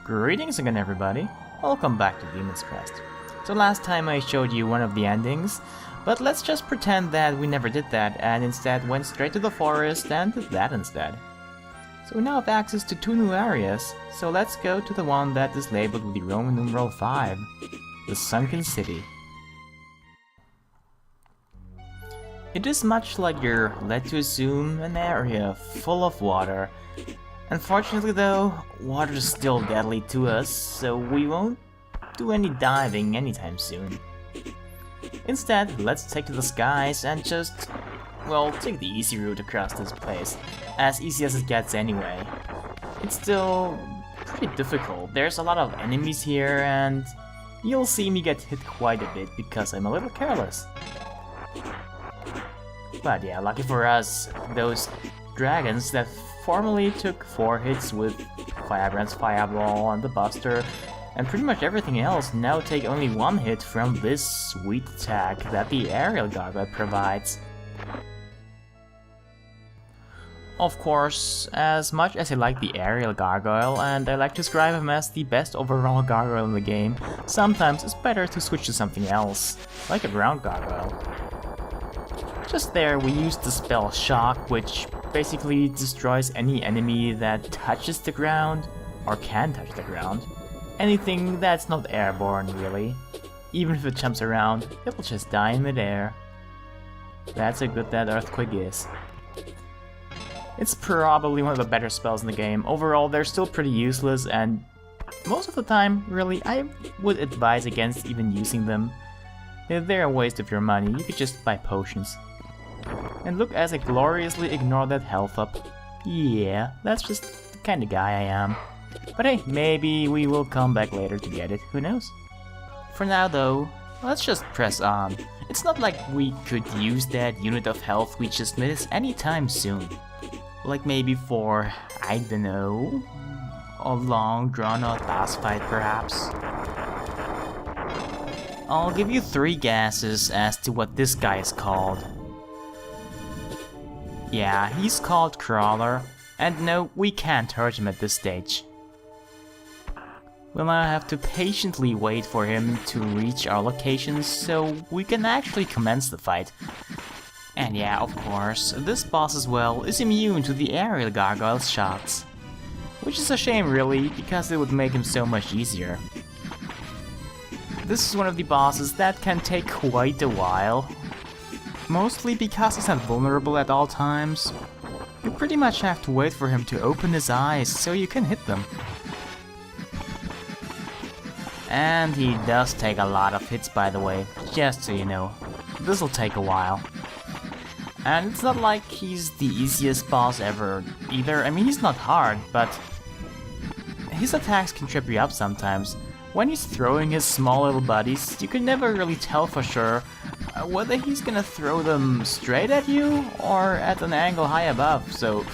Greetings again, everybody. Welcome back to Demon's Crest. So last time I showed you one of the endings, but let's just pretend that we never did that and instead went straight to the forest and did that instead. So we now have access to two new areas, so let's go to the one that is labeled with the Roman numeral 5, the Sunken City. It is much like you're led to assume an area full of water. Unfortunately though, water is still deadly to us, so we won't do any diving anytime soon. Instead, let's take to the skies and just, well, take the easy route across this place, as easy as it gets anyway. It's still pretty difficult. There's a lot of enemies here and you'll see me get hit quite a bit because I'm a little careless. But yeah, lucky for us, those dragons that formerly took 4 hits with Firebrand's Fireball and the Buster and pretty much everything else now take only 1 hit from this sweet attack that the Aerial Gargoyle provides. Of course, as much as I like the Aerial Gargoyle and I like to describe him as the best overall gargoyle in the game, sometimes it's better to switch to something else, like a ground gargoyle. Just there we use the spell Shock, which basically destroys any enemy that touches the ground, or can touch the ground. Anything that's not airborne, really. Even if it jumps around, it will just die in midair. That's how good that Earthquake is. It's probably one of the better spells in the game. Overall, they're still pretty useless, and most of the time, really, I would advise against even using them. If they're a waste of your money, you could just buy potions. And look as I gloriously ignore that health up. Yeah, that's just the kind of guy I am. But hey, maybe we will come back later to get it, who knows? For now though, let's just press on. It's not like we could use that unit of health we just missed anytime soon. Like maybe for, I don't know, a long drawn out boss fight perhaps. I'll give you 3 guesses as to what this guy is called. Yeah, he's called Crawler, and no, we can't hurt him at this stage. We'll now have to patiently wait for him to reach our locations so we can actually commence the fight. And yeah, of course, this boss as well is immune to the Aerial Gargoyle's shots. Which is a shame really, because it would make him so much easier. This is one of the bosses that can take quite a while. Mostly because he's not vulnerable at all times. You pretty much have to wait for him to open his eyes so you can hit them. And he does take a lot of hits, by the way, just so you know. This'll take a while. And it's not like he's the easiest boss ever either. I mean, he's not hard, but his attacks can trip you up sometimes. When he's throwing his small little buddies, you can never really tell for sure whether he's gonna throw them straight at you or at an angle high above, so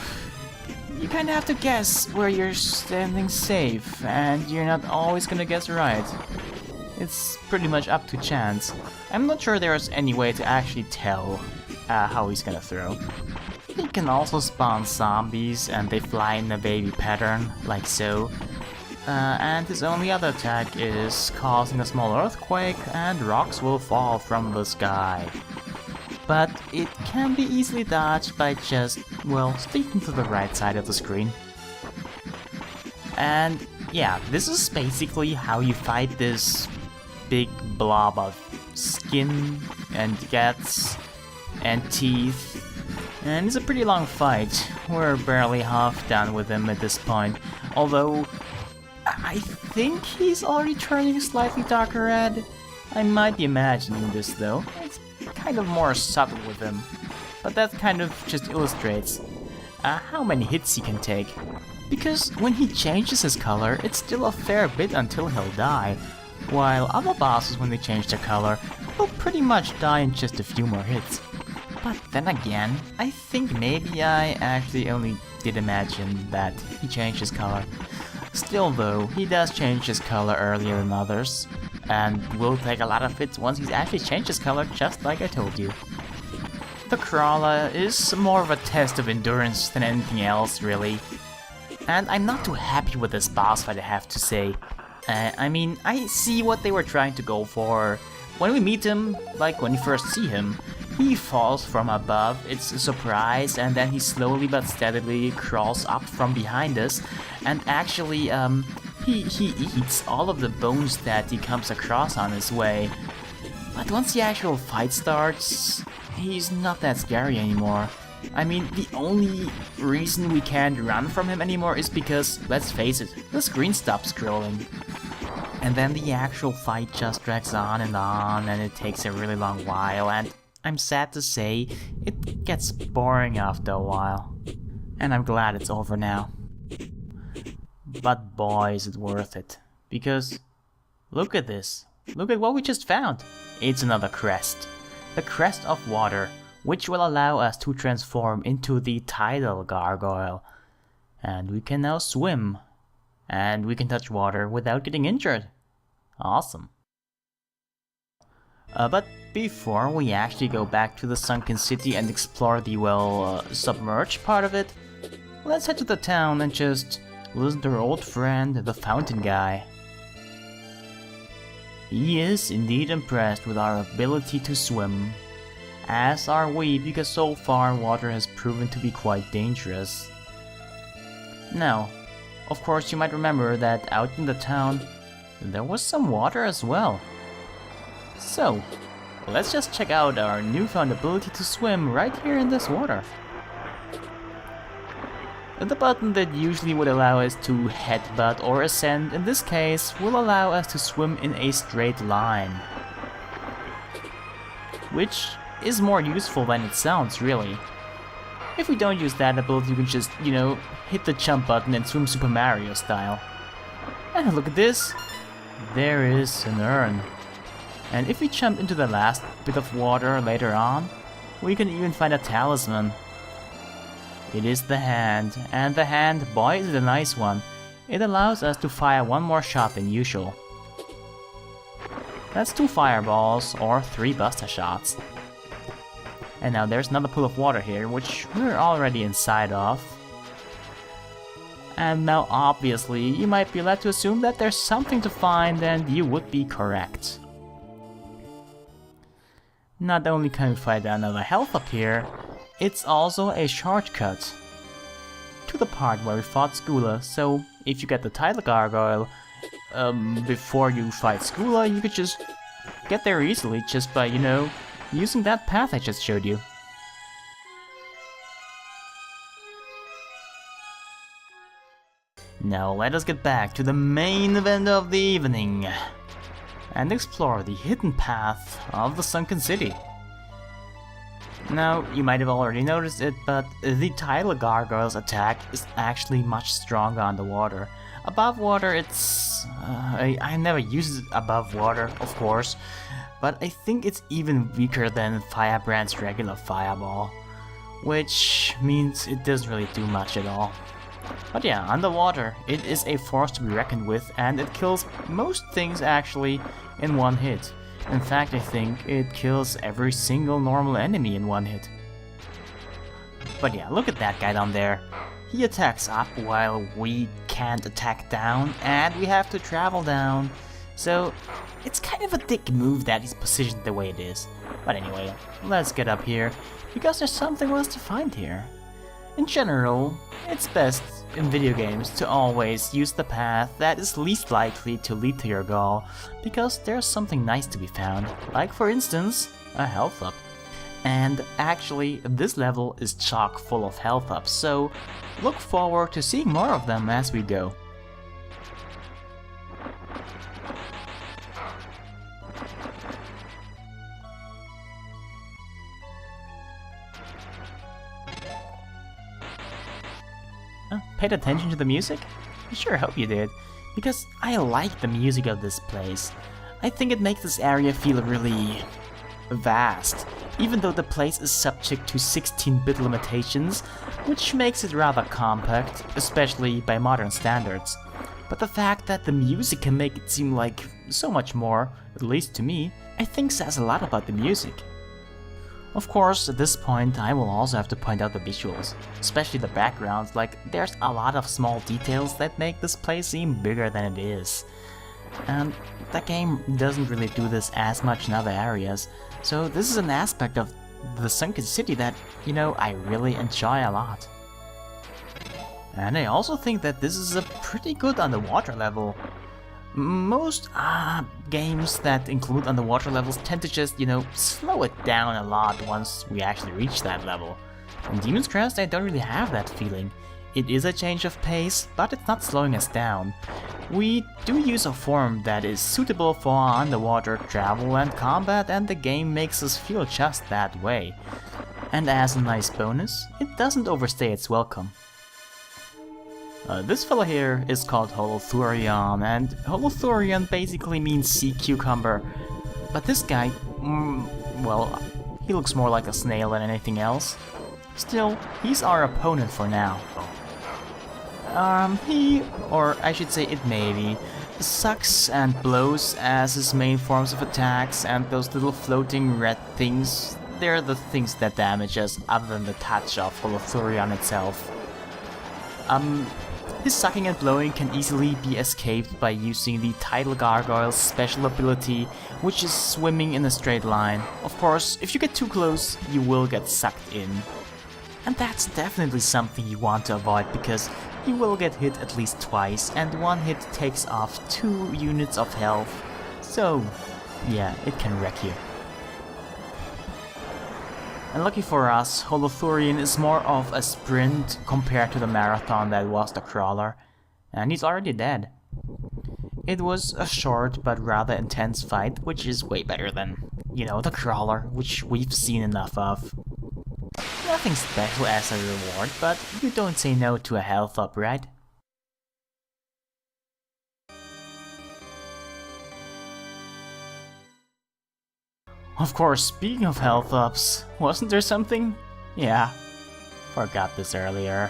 you kinda have to guess where you're standing safe, and you're not always gonna guess right. It's pretty much up to chance. I'm not sure there's any way to actually tell how he's gonna throw. He can also spawn zombies and they fly in a wavy pattern, like so. And his only other attack is causing a small earthquake and rocks will fall from the sky. But it can be easily dodged by just, well, sticking to the right side of the screen. And yeah, this is basically how you fight this big blob of skin and guts and teeth. And it's a pretty long fight. We're barely half done with him at this point, although I think he's already turning slightly darker red. I might be imagining this though. It's kind of more subtle with him. But that kind of just illustrates how many hits he can take. Because when he changes his color, it's still a fair bit until he'll die. While other bosses, when they change their color, will pretty much die in just a few more hits. But then again, I think maybe I actually only did imagine that he changed his color. Still though, he does change his color earlier than others, and will take a lot of hits once he's actually changed his color, just like I told you. The Crawler is more of a test of endurance than anything else, really. And I'm not too happy with this boss fight, I have to say. I mean, I see what they were trying to go for. When we meet him, like when you first see him, he falls from above, it's a surprise, and then he slowly but steadily crawls up from behind us, and actually, he eats all of the bones that he comes across on his way. But once the actual fight starts, he's not that scary anymore. I mean, the only reason we can't run from him anymore is because, let's face it, the screen stops scrolling. And then the actual fight just drags on, and it takes a really long while, and I'm sad to say, it gets boring after a while. And I'm glad it's over now. But boy, is it worth it. Because, look at this. Look at what we just found. It's another crest. The crest of water, which will allow us to transform into the tidal gargoyle. And we can now swim. And we can touch water without getting injured. Awesome. But before we actually go back to the Sunken City and explore the, well, submerged part of it, let's head to the town and just listen to our old friend, the fountain guy. He is indeed impressed with our ability to swim, as are we, because so far water has proven to be quite dangerous. Now, of course you might remember that out in the town, there was some water as well. So, let's just check out our newfound ability to swim right here in this water. The button that usually would allow us to headbutt or ascend, in this case, will allow us to swim in a straight line. Which is more useful than it sounds, really. If we don't use that ability, we can just, you know, hit the jump button and swim Super Mario style. And look at this! There is an urn. And if we jump into the last bit of water later on, we can even find a talisman. It is the hand, and the hand, boy is it a nice one. It allows us to fire one more shot than usual. That's 2 fireballs or 3 buster shots. And now there's another pool of water here, which we're already inside of. And now obviously you might be led to assume that there's something to find, and you would be correct. Not only can we find another health up here, it's also a shortcut to the part where we fought Skula. So if you get the tidal gargoyle before you fight Skula, you could just get there easily just by, you know, using that path I just showed you. Now let us get back to the main event of the evening and explore the hidden path of the Sunken City. Now, you might have already noticed it, but the tidal gargoyle's attack is actually much stronger underwater. Above water, it's... I never used it above water, of course, but I think it's even weaker than Firebrand's regular fireball, which means it doesn't really do much at all. But yeah, underwater, it is a force to be reckoned with, and it kills most things actually in one hit. In fact, I think it kills every single normal enemy in one hit. But yeah, look at that guy down there. He attacks up while we can't attack down, and we have to travel down. So, it's kind of a dick move that he's positioned the way it is. But anyway, let's get up here, because there's something else to find here. In general, it's best in video games to always use the path that is least likely to lead to your goal, because there's something nice to be found, like for instance, a health up. And actually, this level is chock full of health ups, so look forward to seeing more of them as we go. Paid attention to the music? I sure hope you did, because I like the music of this place. I think it makes this area feel really vast, even though the place is subject to 16-bit limitations, which makes it rather compact, especially by modern standards. But the fact that the music can make it seem like so much more, at least to me, I think says a lot about the music. Of course, at this point I will also have to point out the visuals, especially the backgrounds. Like, there's a lot of small details that make this place seem bigger than it is. And the game doesn't really do this as much in other areas, so this is an aspect of the Sunken City that, you know, I really enjoy a lot. And I also think that this is a pretty good underwater level. Most games that include underwater levels tend to just, you know, slow it down a lot once we actually reach that level. In Demon's Crest I don't really have that feeling. It is a change of pace, but it's not slowing us down. We do use a form that is suitable for underwater travel and combat, and the game makes us feel just that way. And as a nice bonus, it doesn't overstay its welcome. This fella here is called Holothurian, and Holothurian basically means sea cucumber. But this guy, well, he looks more like a snail than anything else. Still, he's our opponent for now. He, or I should say it maybe, sucks and blows as his main forms of attacks, and those little floating red things, they're the things that damage us other than the touch of Holothurian itself. His sucking and blowing can easily be escaped by using the Tidal Gargoyle's special ability, which is swimming in a straight line. Of course, if you get too close, you will get sucked in. And that's definitely something you want to avoid, because you will get hit at least twice, and one hit takes off 2 units of health. So, yeah, it can wreck you. And lucky for us, Holothurian is more of a sprint compared to the marathon that was the crawler, and he's already dead. It was a short but rather intense fight, which is way better than, you know, the crawler, which we've seen enough of. Nothing special as a reward, but you don't say no to a health up, right? Of course, speaking of health ups, wasn't there something? Yeah, forgot this earlier.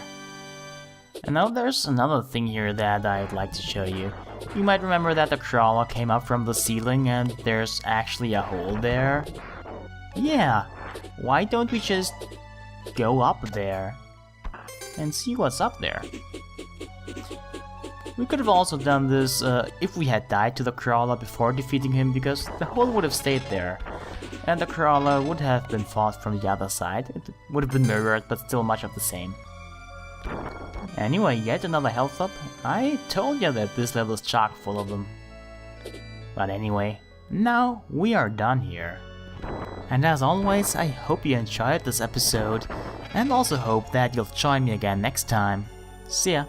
And now there's another thing here that I'd like to show you. You might remember that the crawler came up from the ceiling and there's actually a hole there. Yeah, why don't we just go up there and see what's up there? We could have also done this if we had died to the crawler before defeating him, because the hole would have stayed there, and the crawler would have been fought from the other side. It would have been mirrored, but still much of the same. Anyway, yet another health up. I told you that this level is chock full of them. But anyway, now we are done here. And as always, I hope you enjoyed this episode, and also hope that you'll join me again next time. See ya!